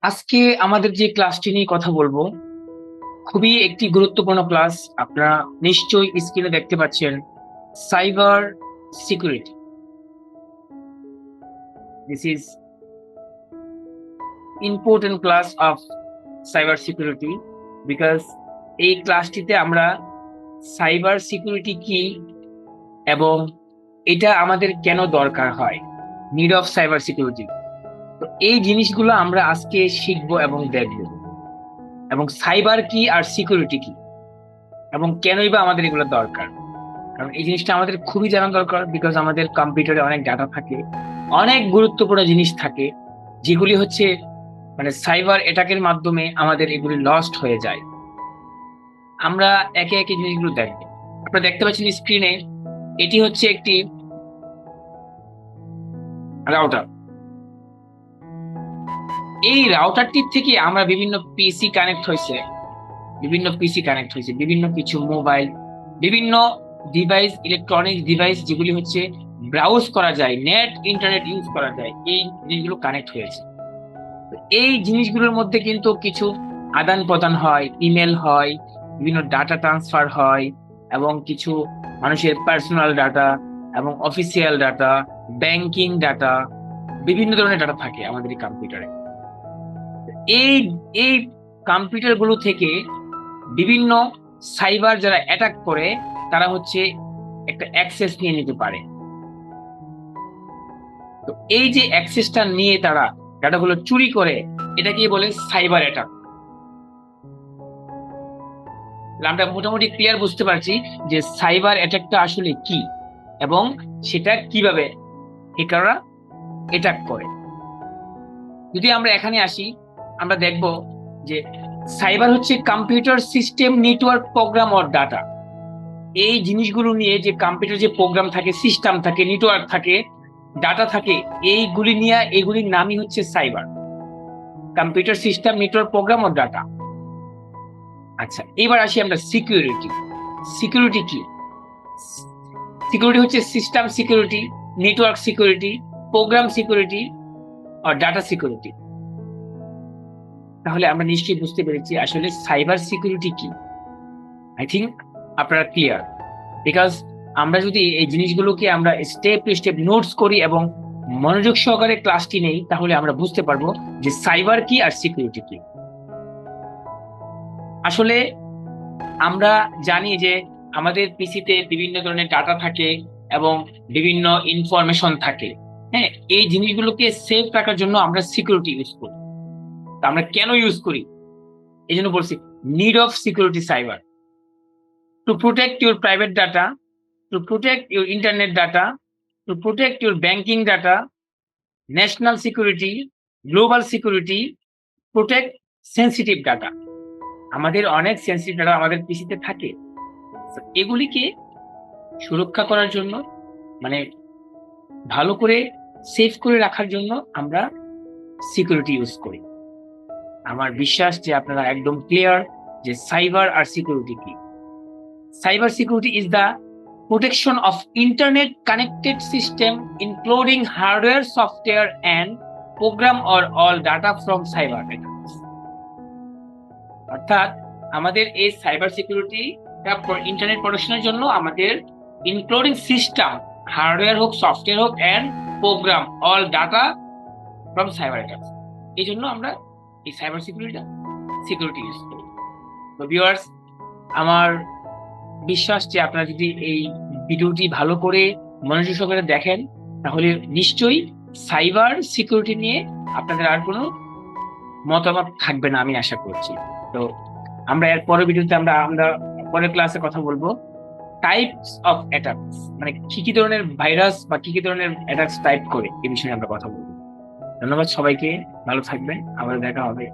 আজকে আমাদের যে ক্লাসটি নিয়ে কথা বলবো খুবই একটি গুরুত্বপূর্ণ ক্লাস। আপনারা নিশ্চয়ই স্ক্রিনে দেখতে পাচ্ছেন, cyber security. This is important class of cyber security because এই ক্লাসটিতে আমরা সাইবার সিকিউরিটি কি এবং এটা আমাদের কেন দরকার হয়, নিড অফ সাইবার সিকিউরিটি। তো এই জিনিসগুলো আমরা আজকে শিখবো এবং দেখবো, এবং সাইবার কি আর সিকিউরিটি কি এবং কেনই বা আমাদের এগুলো দরকার। কারণ এই জিনিসটা আমাদের খুবই জানা দরকার, বিকজ আমাদের কম্পিউটারে অনেক ডাটা থাকে, অনেক গুরুত্বপূর্ণ জিনিস থাকে, যেগুলি হচ্ছে মানে সাইবার অ্যাটাকের মাধ্যমে আমাদের এগুলি লস্ট হয়ে যায়। আমরা একে একে জিনিসগুলো দেখবো। আপনারা দেখতে পাচ্ছেন স্ক্রিনে, এটি হচ্ছে একটি রাউটার। এই রাউটারটির থেকে আমরা বিভিন্ন পিসি কানেক্ট হয়েছে, বিভিন্ন কিছু মোবাইল, বিভিন্ন ডিভাইস, ইলেকট্রনিক ডিভাইস যেগুলি হচ্ছে ব্রাউজ করা যায়, নেট ইন্টারনেট ইউজ করা যায়, এই জিনিসগুলো কানেক্ট হয়েছে। এই জিনিসগুলোর মধ্যে কিন্তু কিছু আদান প্রদান হয়, ইমেল হয়, বিভিন্ন ডাটা ট্রান্সফার হয়, এবং কিছু মানুষের পার্সোনাল ডাটা এবং অফিসিয়াল ডাটা, ব্যাংকিং ডাটা, বিভিন্ন ধরনের ডাটা থাকে আমাদের এই কম্পিউটারে। এই এই কম্পিউটার গুলো থেকে বিভিন্ন সাইবার যারা অ্যাটাক করে তারা হচ্ছে একটা অ্যাক্সেস নিয়ে নিতে পারে। তো এই যে অ্যাক্সেসটা নিয়ে তারা ডাটাগুলো চুরি করে, এটাকে বলে সাইবার অ্যাটাক। আমরা মোটামুটি ক্লিয়ার বুঝতে পারছি যে সাইবার অ্যাটাকটা আসলে কি এবং সেটা কিভাবে হ্যাকাররা অ্যাটাক করে। যদি আমরা এখানে আসি, আমরা দেখব যে সাইবার হচ্ছে computer system, network, program or data. এই জিনিসগুলো নিয়ে যে কম্পিউটার যে প্রোগ্রাম থাকে, সিস্টেম থাকে, নেটওয়ার্ক থাকে, ডাটা থাকে, এইগুলি নিয়ে এগুলির নামই হচ্ছে cyber. Computer system, network, program ও ডাটা। আচ্ছা, এবার আসি আমরা সিকিউরিটি। সিকিউরিটি কি? সিকিউরিটি হচ্ছে system security, network security, program security আর ডাটা সিকিউরিটি। তাহলে আমরা নিশ্চয়ই বুঝতে পেরেছি আসলে সাইবার সিকিউরিটি কি। আই থিঙ্ক আপনারা ক্লিয়ার, বিকজ আমরা যদি এই জিনিসগুলোকে আমরা স্টেপ টু স্টেপ নোটস করি এবং মনোযোগ সহকারে ক্লাসটি নেই, তাহলে আমরা বুঝতে পারবো যে সাইবার কি আর সিকিউরিটি কি। আসলে আমরা জানি যে আমাদের পিসিতে বিভিন্ন ধরনের ডাটা থাকে এবং বিভিন্ন ইনফরমেশন থাকে। হ্যাঁ, এই জিনিসগুলোকে সেভ রাখার জন্য আমরা সিকিউরিটি ইউজ করি। তা আমরা কেন ইউজ করি? এই জন্য বলছি need of security cyber, to protect your private data, to protect your internet data, to protect your banking data, national security, global security, protect sensitive data. আমাদের অনেক সেন্সিটিভ ডাটা আমাদের পিসিতে থাকে। এগুলিকে সুরক্ষা করার জন্য, মানে ভালো করে সেভ করে রাখার জন্য আমরা সিকিউরিটি ইউজ করি। আমার বিশ্বাস যে আপনারা একদম ক্লিয়ার যে সাইবার আর সিকিউরিটি কি। Cyber security is the protection of internet connected system including hardware, software and program or all data from cyber attacks. অর্থাৎ আমাদের এই সাইবার সিকিউরিটিটা ইন্টারনেট প্রোটেকশনের জন্য আমাদের ইনক্লুডিং সিস্টেম, হার্ডওয়্যার হোক, সফটওয়্যার হোক, and program all data from cyber attacks, এই জন্য আমরা এই সাইবার সিকিউরিটি ইউজ করি। তো ভিউয়ার্স, আমার বিশ্বাস যে আপনারা যদি এই ভিডিওটি ভালো করে মনোযোগ সহকারে দেখেন, তাহলে নিশ্চয়ই সাইবার সিকিউরিটি নিয়ে আপনাদের আর কোনো মতামত থাকবে না, আমি আশা করছি। তো আমরা এর পরের ভিডিওতে আমরা পরের ক্লাসে কথা বলবো টাইপস অফ অ্যাটাকস, মানে কি কি ধরনের ভাইরাস বা কি কি ধরনের অ্যাটাকস টাইপ করে, এই বিষয়ে আমরা কথা বলবো। ধন্যবাদ সবাইকে, ভালো থাকবেন, আবার দেখা হবে।